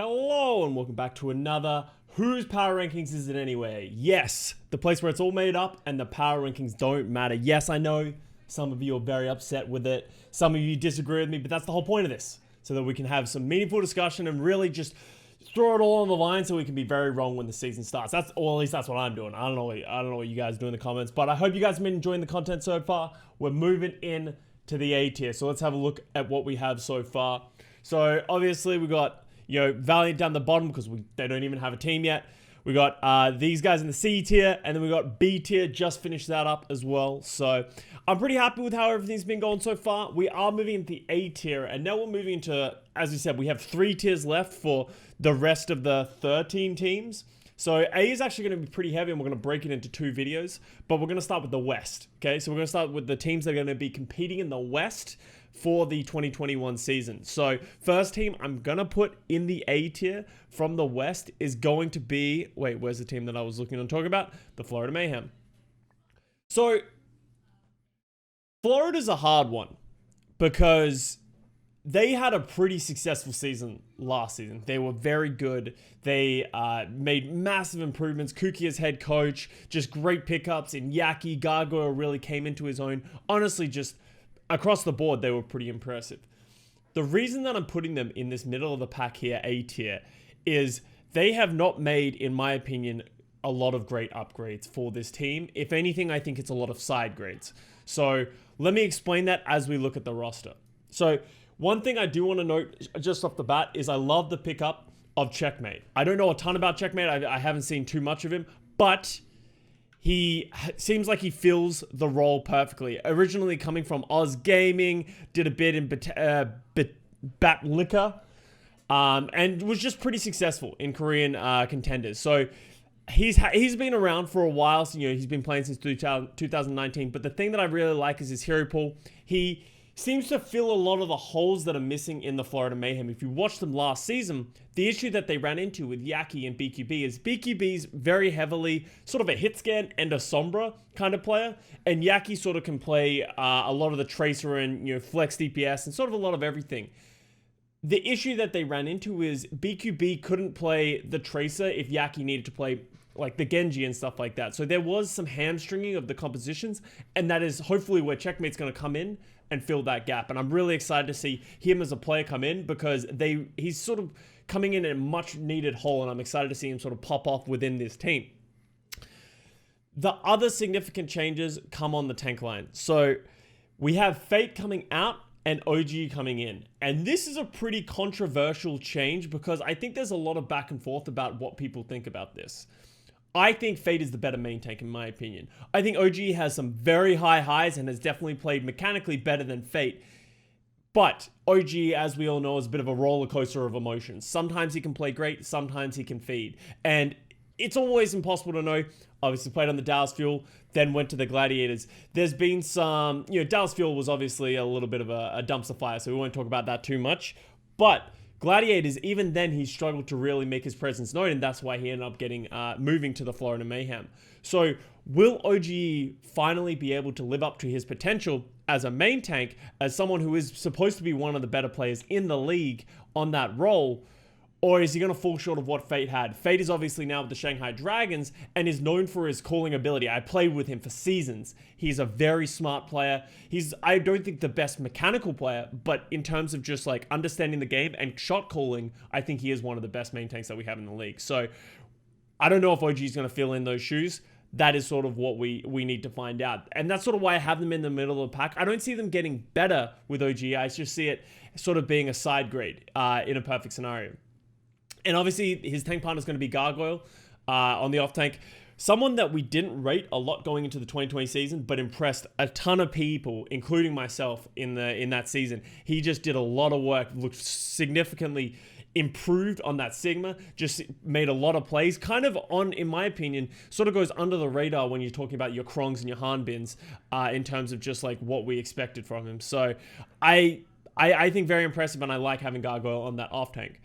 Hello and welcome back to another Whose Power Rankings Is It Anyway? Yes, the place where it's all made up and the power rankings don't matter. Yes, I know some of you are very upset with it. Some of you disagree with me, but that's the whole point of this. So that we can have some meaningful discussion and really just throw it all on the line so we can be very wrong when the season starts. At least that's what I'm doing. I don't know what you guys do in the comments, but I hope you guys have been enjoying the content so far. We're moving in to the A tier. So let's have a look at what we have so far. So obviously we got Valiant down the bottom because they don't even have a team yet. We got these guys in the C tier, and then we got B tier, just finished that up as well. So I'm pretty happy with how everything's been going so far. We are moving into the A tier, and now we're moving into, as we said, we have 3 tiers left for the rest of the 13 teams. So A is actually going to be pretty heavy, and we're going to break it into 2 videos, but we're going to start with the West, okay? So we're going to start with the teams that are going to be competing in the West for the 2021 season. So first team I'm going to put in the A tier from the West is going to be, where's the team that I was looking and talking about? The Florida Mayhem. So Florida's a hard one because they had a pretty successful season last season. They were very good. They made massive improvements. Kuki as head coach, just great pickups. And Yaki, Gargoyle really came into his own. Honestly, just across the board, they were pretty impressive. The reason that I'm putting them in this middle of the pack here, A tier, is they have not made, in my opinion, a lot of great upgrades for this team. If anything, I think it's a lot of side grades. So let me explain that as we look at the roster. So one thing I do want to note just off the bat is I love the pickup of Checkmate. I don't know a ton about Checkmate. I haven't seen too much of him, but he seems like he fills the role perfectly. Originally coming from Oz Gaming, did a bit in Batlica, and was just pretty successful in Korean contenders. So he's been around for a while. So, he's been playing since 2019. But the thing that I really like is his hero pool. He seems to fill a lot of the holes that are missing in the Florida Mayhem. If you watched them last season, the issue that they ran into with Yaki and BQB is BQB's very heavily sort of a hit scan and a Sombra kind of player, and Yaki sort of can play a lot of the Tracer and flex DPS and sort of a lot of everything. The issue that they ran into is BQB couldn't play the Tracer if Yaki needed to play like the Genji and stuff like that. So there was some hamstringing of the compositions, and that is hopefully where Checkmate's going to come in and fill that gap. And I'm really excited to see him as a player come in because he's sort of coming in a much needed hole, and I'm excited to see him sort of pop off within this team. The other significant changes come on the tank line. So we have Fate coming out and OG coming in. And this is a pretty controversial change because I think there's a lot of back and forth about what people think about this. I think Fate is the better main tank in my opinion. I think OG has some very high highs and has definitely played mechanically better than Fate. But OG, as we all know, is a bit of a roller coaster of emotions. Sometimes he can play great, sometimes he can feed. And it's always impossible to know. Obviously played on the Dallas Fuel, then went to the Gladiators. There's been some, Dallas Fuel was obviously a little bit of a dumpster fire, so we won't talk about that too much. But Gladiators, even then, he struggled to really make his presence known, and that's why he ended up moving to the Florida Mayhem. So will OG finally be able to live up to his potential as a main tank, as someone who is supposed to be one of the better players in the league on that role? Or is he going to fall short of what Fate had? Fate is obviously now with the Shanghai Dragons and is known for his calling ability. I played with him for seasons. He's a very smart player. I don't think the best mechanical player, but in terms of just like understanding the game and shot calling, I think he is one of the best main tanks that we have in the league. So I don't know if OG is going to fill in those shoes. That is sort of what we need to find out. And that's sort of why I have them in the middle of the pack. I don't see them getting better with OG. I just see it sort of being a side grade in a perfect scenario. And obviously, his tank partner is going to be Gargoyle on the off tank. Someone that we didn't rate a lot going into the 2020 season, but impressed a ton of people, including myself, in that season. He just did a lot of work, looked significantly improved on that Sigma, just made a lot of plays. Kind of in my opinion, sort of goes under the radar when you're talking about your Krongs and your Han Bins in terms of just like what we expected from him. So I think very impressive, and I like having Gargoyle on that off tank.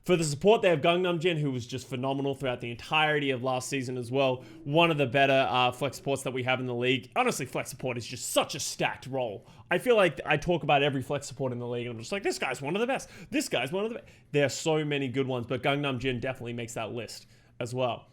For the support, they have Gangnam Jin, who was just phenomenal throughout the entirety of last season as well. One of the better flex supports that we have in the league. Honestly, flex support is just such a stacked role. I feel like I talk about every flex support in the league, and I'm just like, this guy's one of the best. This guy's one of the best. There are so many good ones, but Gangnam Jin definitely makes that list as well.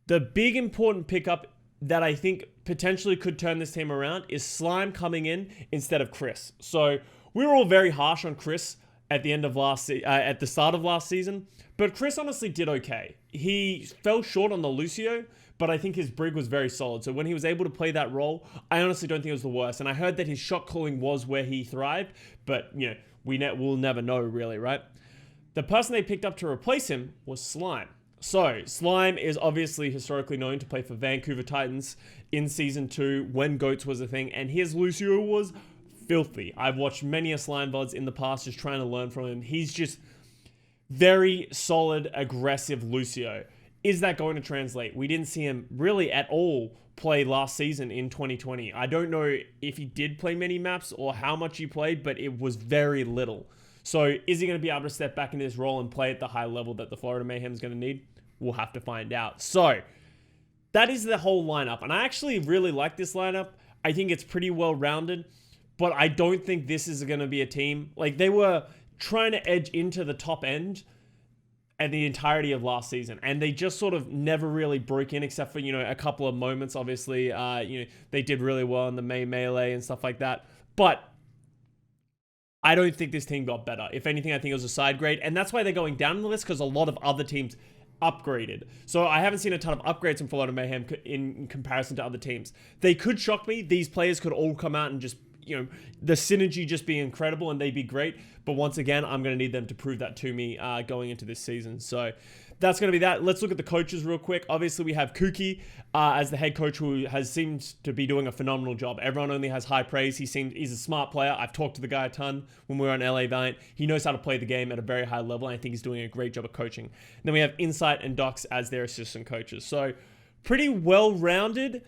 The big important pickup that I think potentially could turn this team around is Slime coming in instead of Chris. So we were all very harsh on Chris at the end of at the start of last season, but Chris honestly did okay. He fell short on the Lucio, but I think his brig was very solid. So when he was able to play that role, I honestly don't think it was the worst. And I heard that his shot calling was where he thrived, but we'll never know really, right? The person they picked up to replace him was Slime. So Slime is obviously historically known to play for Vancouver Titans in Season 2 when GOATS was a thing, and his Lucio was filthy. I've watched many a Slime VODs in the past just trying to learn from him. He's just very solid, aggressive Lucio. Is that going to translate? We didn't see him really at all play last season in 2020. I don't know if he did play many maps or how much he played, but it was very little. So is he going to be able to step back into this role and play at the high level that the Florida Mayhem is going to need? We'll have to find out. So that is the whole lineup. And I actually really like this lineup. I think it's pretty well rounded. But I don't think this is going to be a team. Like, they were trying to edge into the top end at the entirety of last season. And they just sort of never really broke in except for, a couple of moments. Obviously, they did really well in the May Melee and stuff like that. But I don't think this team got better. If anything, I think it was a side grade. And that's why they're going down the list, because a lot of other teams upgraded. So I haven't seen a ton of upgrades from Florida Mayhem in comparison to other teams. They could shock me. These players could all come out and just the synergy just be incredible and they'd be great. But once again, I'm going to need them to prove that to me going into this season. So that's going to be that. Let's look at the coaches real quick. Obviously, we have Kuki as the head coach, who seems to be doing a phenomenal job. Everyone only has high praise. He's a smart player. I've talked to the guy a ton when we were on LA Valiant. He knows how to play the game at a very high level, and I think he's doing a great job of coaching. And then we have Insight and Docs as their assistant coaches. So pretty well-rounded.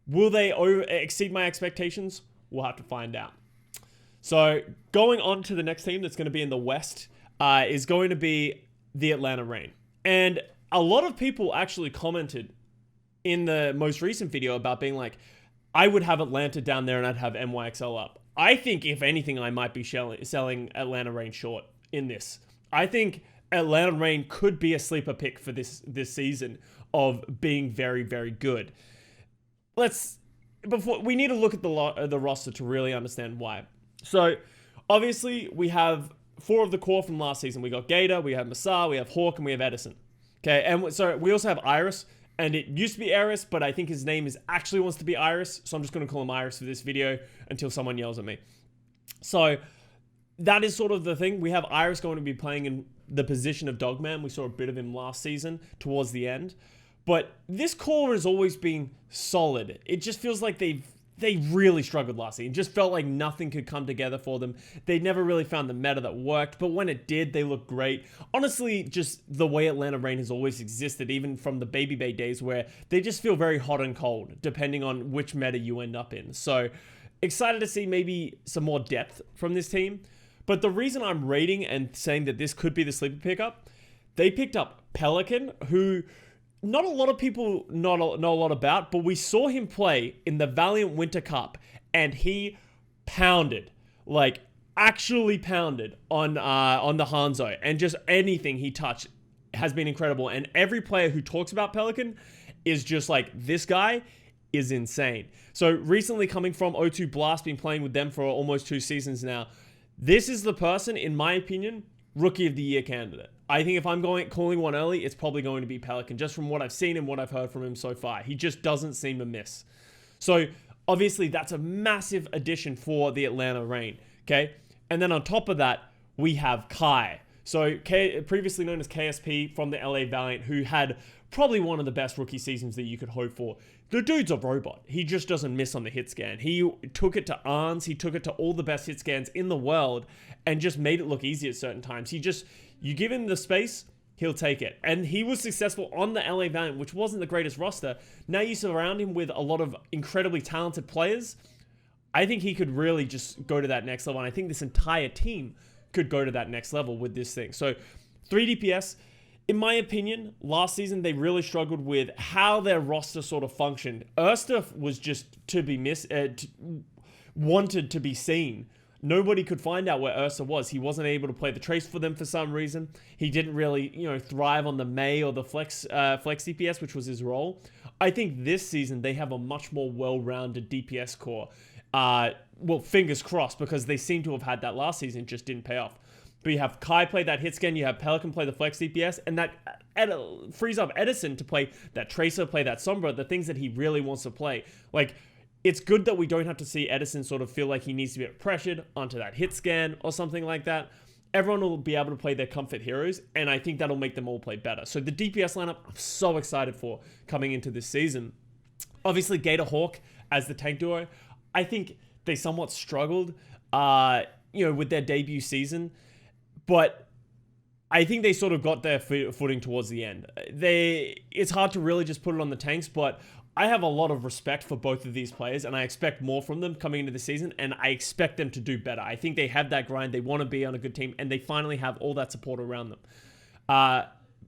Will they exceed my expectations? We'll have to find out. So going on to the next team that's going to be in the West is going to be the Atlanta Reign. And a lot of people actually commented in the most recent video about being like, I would have Atlanta down there and I'd have MYXL up. I think, if anything, I might be selling Atlanta Reign short in this. I think Atlanta Reign could be a sleeper pick for this season of being very, very good. We need to look at the roster to really understand why. So, obviously, we have 4 of the core from last season. We got Gator, we have Masar, we have Hawk, and we have Edison. Okay, and so we also have Iris, and it used to be Eris, but I think his name actually wants to be Iris, so I'm just going to call him Iris for this video until someone yells at me. So, that is sort of the thing. We have Iris going to be playing in the position of Dogman. We saw a bit of him last season towards the end. But this core has always been solid. It just feels like they really struggled last season. It just felt like nothing could come together for them. They never really found the meta that worked, but when it did, they looked great. Honestly, just the way Atlanta Reign has always existed, even from the Baby Bay days, where they just feel very hot and cold, depending on which meta you end up in. So, excited to see maybe some more depth from this team. But the reason I'm rating and saying that this could be the sleeper pickup, they picked up Pelican, who not a lot of people know a lot about, but we saw him play in the Valiant Winter Cup, and he pounded, actually pounded on the Hanzo, and just anything he touched has been incredible. And every player who talks about Pelican is just like, this guy is insane. So recently, coming from O2 Blast, been playing with them for almost 2 seasons now, this is the person, in my opinion, Rookie of the Year candidate. I think if I'm calling one early, it's probably going to be Pelican, just from what I've seen and what I've heard from him so far. He just doesn't seem to miss. So obviously that's a massive addition for the Atlanta Reign, okay? And then on top of that, we have Kai. So previously known as KSP from the LA Valiant, who had probably one of the best rookie seasons that you could hope for. The dude's a robot. He just doesn't miss on the hit scan. He took it to ARNS. He took it to all the best hit scans in the world and just made it look easy at certain times. You give him the space, he'll take it. And he was successful on the LA Valiant, which wasn't the greatest roster. Now you surround him with a lot of incredibly talented players. I think he could really just go to that next level. And I think this entire team could go to that next level with this thing. So 3 DPS. In my opinion, last season, they really struggled with how their roster sort of functioned. Ursta was just to be wanted to be seen. Nobody could find out where Ursa was. He wasn't able to play the Trace for them for some reason. He didn't really, thrive on the May or the flex DPS, which was his role. I think this season they have a much more well-rounded DPS core. Fingers crossed, because they seem to have had that last season, just didn't pay off. But you have Kai play that hit scan, you have Pelican play the flex DPS, and that frees up Edison to play that Tracer, play that Sombra, the things that he really wants to play. Like, it's good that we don't have to see Edison sort of feel like he needs to be pressured onto that hit scan or something like that. Everyone will be able to play their comfort heroes, and I think that'll make them all play better. So the DPS lineup, I'm so excited for coming into this season. Obviously, Gator Hawk as the tank duo, I think they somewhat struggled, with their debut season, but I think they sort of got their footing towards the end. It's hard to really just put it on the tanks, but I have a lot of respect for both of these players, and I expect more from them coming into the season, and I expect them to do better. I think they have that grind. They want to be on a good team, and they finally have all that support around them.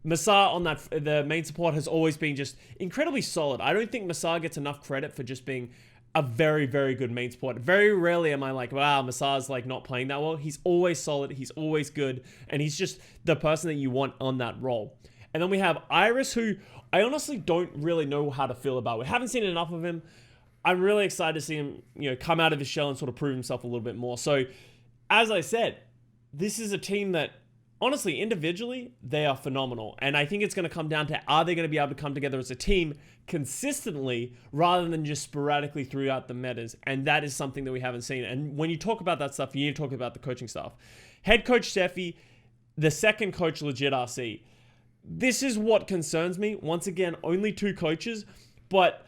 Masar on the main support has always been just incredibly solid. I don't think Masar gets enough credit for just being a very, very good main support. Very rarely am I like, wow, Masar's like not playing that well. He's always solid. He's always good. And he's just the person that you want on that role. And then we have Iris, who I honestly don't really know how to feel about. We haven't seen enough of him. I'm really excited to see him, come out of his shell and sort of prove himself a little bit more. So, as I said, this is a team that, honestly, individually, they are phenomenal. And I think it's going to come down to, are they going to be able to come together as a team consistently rather than just sporadically throughout the metas? And that is something that we haven't seen. And when you talk about that stuff, you need to talk about the coaching staff. Head coach Sefi, the second coach legit RC. This is what concerns me. Once again, only 2 coaches, but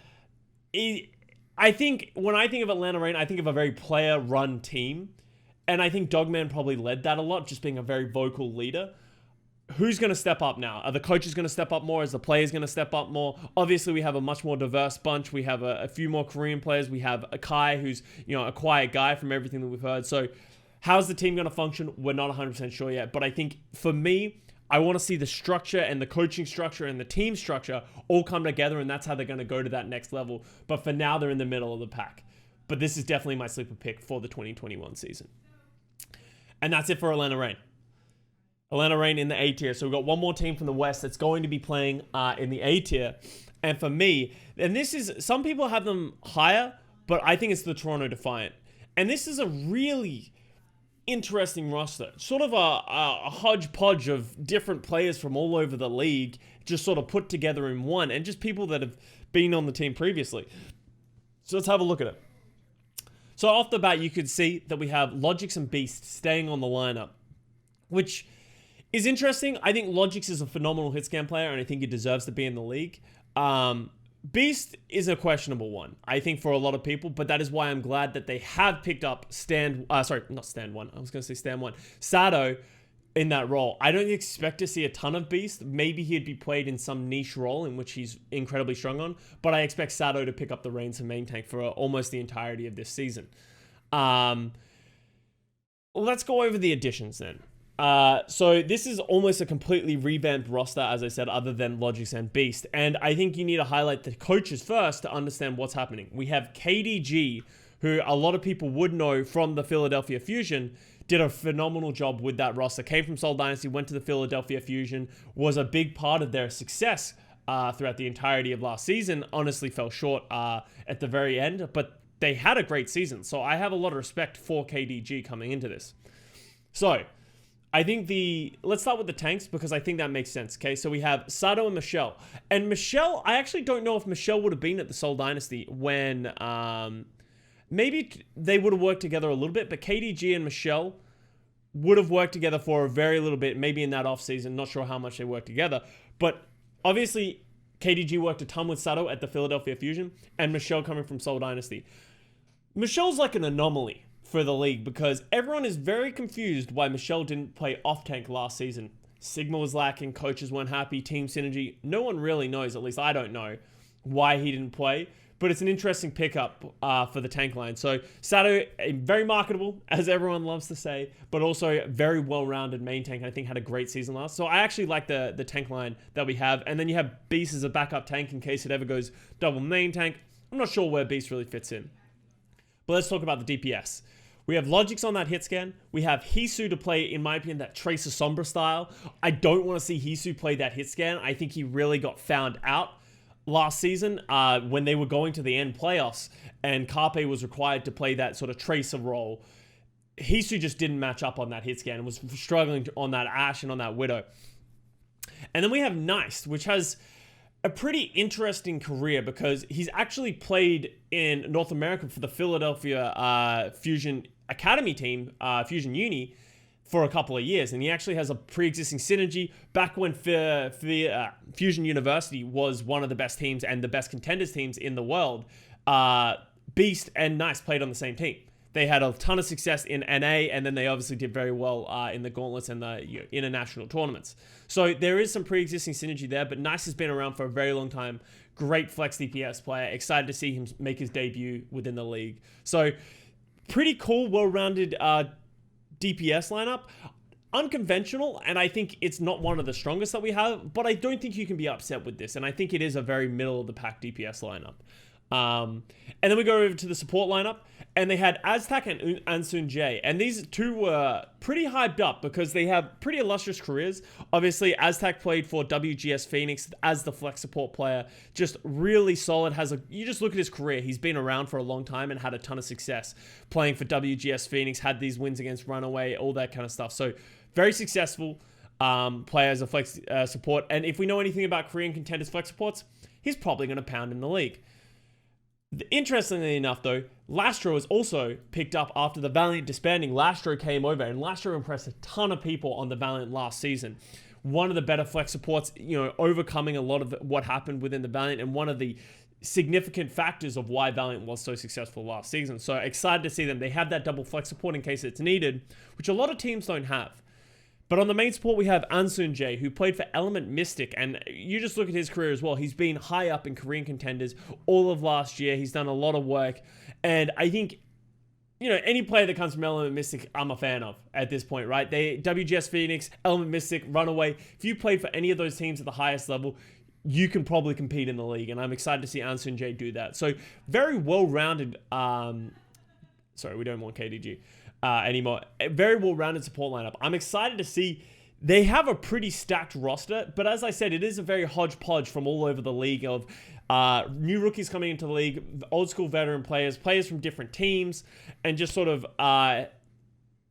I think when I think of Atlanta Reign, I think of a very player-run team, and I think Dogman probably led that a lot, just being a very vocal leader. Who's going to step up now? Are the coaches going to step up more? Is the players going to step up more? Obviously, we have a much more diverse bunch. We have a few more Korean players. We have a Kai, who's a quiet guy from everything that we've heard. So how's the team going to function? We're not 100% sure yet, but I think for me, I want to see the structure and the coaching structure and the team structure all come together, and that's how they're going to go to that next level. But for now, they're in the middle of the pack. But this is definitely my sleeper pick for the 2021 season. And that's it for Atlanta Reign. Atlanta Reign in the A tier. So we've got one more team from the West that's going to be playing in the A tier. And for me, and this is, some people have them higher, but I think it's the Toronto Defiant. And this is a really interesting roster. Sort of a hodgepodge of different players from all over the league, just sort of put together in one, and just people that have been on the team previously. So let's have a look at it. So off the bat, you could see that we have Logix and Beast staying on the lineup, which is interesting. I think Logix is a phenomenal hitscan player, and I think he deserves to be in the league. Beast is a questionable one, I think, for a lot of people, but that is why I'm glad that they have picked up Stan 1. Sado in that role. I don't expect to see a ton of Beast. Maybe he'd be played in some niche role in which he's incredibly strong on, but I expect Sado to pick up the reins of main tank for almost the entirety of this season. Let's go over the additions then. So this is almost a completely revamped roster, as I said, other than Logix and Beast. And I think you need to highlight the coaches first to understand what's happening. We have KDG, who a lot of people would know from the Philadelphia Fusion, did a phenomenal job with that roster. Came from Seoul Dynasty, went to the Philadelphia Fusion, was a big part of their success throughout the entirety of last season. Honestly fell short at the very end, but they had a great season. So I have a lot of respect for KDG coming into this. So I think let's start with the tanks, because I think that makes sense. Okay, so we have Sado and Michelle. And Michelle, I actually don't know if Michelle would have been at the Seoul Dynasty when, maybe they would have worked together a little bit, but KDG and Michelle would have worked together for a very little bit, maybe in that offseason. Not sure how much they worked together. But obviously, KDG worked a ton with Sado at the Philadelphia Fusion, and Michelle coming from Seoul Dynasty. Michelle's like an anomaly for the league, because everyone is very confused why Michelle didn't play off-tank last season. Sigma was lacking, coaches weren't happy, team synergy. No one really knows, at least I don't know, why he didn't play. but it's an interesting pickup for the tank line. So Sato, very marketable, as everyone loves to say, but also very well-rounded main tank. I think had a great season last. So I actually like the tank line that we have. And then you have Beast as a backup tank in case it ever goes double main tank. I'm not sure where Beast really fits in. But let's talk about the DPS. We have Logix on that hit scan. We have Hisu to play, in my opinion, that Tracer Sombra style. I don't want to see Hisu play that hit scan. I think he really got found out last season when they were going to the end playoffs and Carpe was required to play that sort of Tracer role. Hisu just didn't match up on that hit scan and was struggling on that Ashe and on that Widow. And then we have Nice, which has a pretty interesting career because he's actually played in North America for the Philadelphia Fusion Academy team, Fusion Uni, for a couple of years. And he actually has a pre-existing synergy back when Fusion University was one of the best teams and the best contenders teams in the world. Beast and Nice played on the same team. They had a ton of success in NA, and then they obviously did very well in the gauntlets and the international tournaments. So there is some pre-existing synergy there, but Nice has been around for a very long time. Great flex DPS player. Excited to see him make his debut within the league. So pretty cool, well-rounded DPS lineup. Unconventional, and I think it's not one of the strongest that we have, but I don't think you can be upset with this, and I think it is a very middle-of-the-pack DPS lineup. And then we go over to the support lineup, and they had Aztac and Ansun J. And these two were pretty hyped up because they have pretty illustrious careers. Obviously, Aztac played for WGS Phoenix as the flex support player. Just really solid. You just look at his career. He's been around for a long time and had a ton of success playing for WGS Phoenix, had these wins against Runaway, all that kind of stuff. So very successful player as a flex support. And if we know anything about Korean contenders flex supports, he's probably going to pound in the league. Interestingly enough, though, Lastro was also picked up after the Valiant disbanding. Lastro came over, and Lastro impressed a ton of people on the Valiant last season. One of the better flex supports, overcoming a lot of what happened within the Valiant, and one of the significant factors of why Valiant was so successful last season. So excited to see them. They have that double flex support in case it's needed, which a lot of teams don't have. But on the main support, we have Ansun J, who played for Element Mystic. And you just look at his career as well. He's been high up in Korean contenders all of last year. He's done a lot of work. And I think, any player that comes from Element Mystic, I'm a fan of at this point, right? WGS Phoenix, Element Mystic, Runaway. If you played for any of those teams at the highest level, you can probably compete in the league. And I'm excited to see Ansun J do that. So very well-rounded. Sorry, we don't want KDG. Anymore. A very well-rounded support lineup. I'm excited to see they have a pretty stacked roster, but as I said, it is a very hodgepodge from all over the league of new rookies coming into the league, old school veteran players from different teams, and just sort of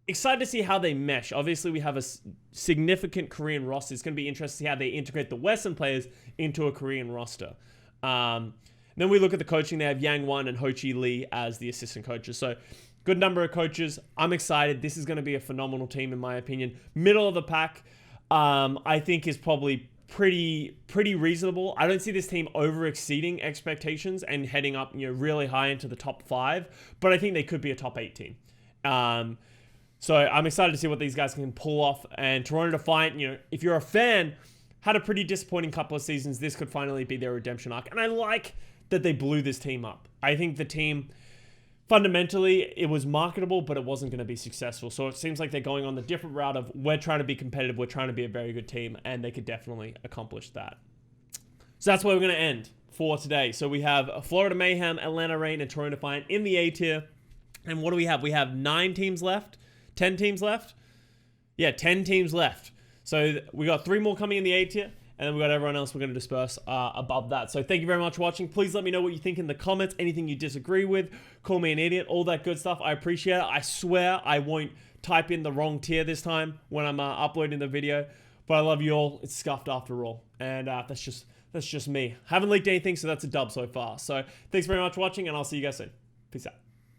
excited to see how they mesh. Obviously, we have a significant Korean roster. It's going to be interesting to see how they integrate the Western players into a Korean roster. Then we look at the coaching. They have Yang Wan and Ho Chi Lee as the assistant coaches. So good number of coaches. I'm excited. This is going to be a phenomenal team, in my opinion. Middle of the pack, I think, is probably pretty reasonable. I don't see this team over exceeding expectations and heading up, really high into the top 5. But I think they could be a top 8 team. So I'm excited to see what these guys can pull off. And Toronto Defiant, if you're a fan, had a pretty disappointing couple of seasons. This could finally be their redemption arc. And I like that they blew this team up. I think the team, fundamentally, it was marketable, but it wasn't going to be successful. So it seems like they're going on the different route of we're trying to be competitive, we're trying to be a very good team, and they could definitely accomplish that. So that's where we're going to end for today. So we have Florida Mayhem, Atlanta Reign, and Toronto Defiant in the A tier. And what do we have? We have 9 teams left? 10 teams left? Yeah, 10 teams left. So we got 3 more coming in the A tier. And then we got everyone else we're going to disperse above that. So thank you very much for watching. Please let me know what you think in the comments. Anything you disagree with. Call me an idiot. All that good stuff. I appreciate it. I swear I won't type in the wrong tier this time when I'm uploading the video. But I love you all. It's scuffed after all. And that's just me. Haven't leaked anything, so that's a dub so far. So thanks very much for watching, and I'll see you guys soon. Peace out.